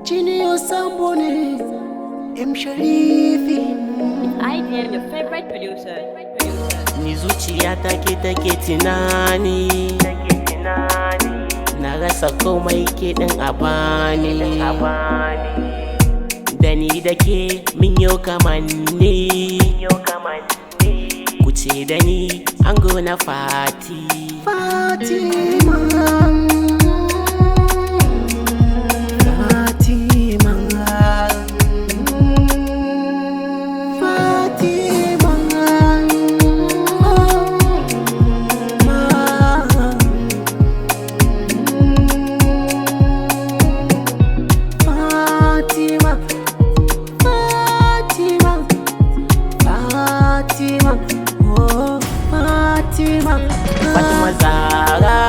Junior Sambone, M Sharifi. I am your favorite producer. Ni zuciya take tunani, na rasa komai ke ɗin a bani. Da ni da ke min yau kamanni, ku ce da ni ango na Fati. Fatima, Fatima, Fatima, Fatima, Fatima, Fatima, oh Fatima. Fatima Zara,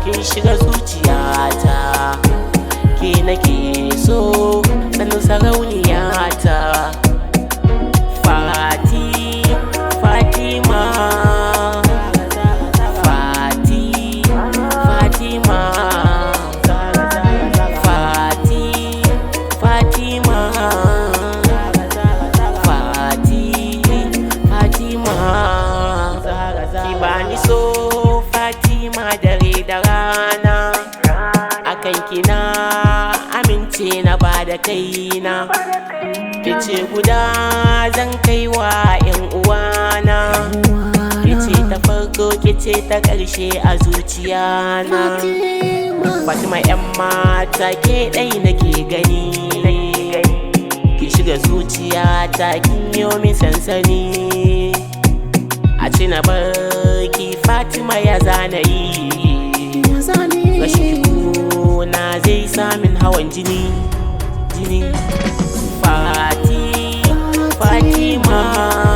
kin shiga zuciyata, ke nake so, sanin sarauniyata. Fati, Fatima, Fati, Fatima, Fati, Fatima, Fati, Fatima. Ki bani so Fatima dare da rana, akan kina amince na bada kaina. Kice guda zan kai wa 'yan uwana, kice ta farko kice ta ƙarshe a zuciyana. Fatima 'yan mata ke ɗai nake gani, ki shiga zuciyata kin yi min sansani. A ci na barki Fatima ya zana yi, rashin na zai samin hawan jini. Fati, Fatima.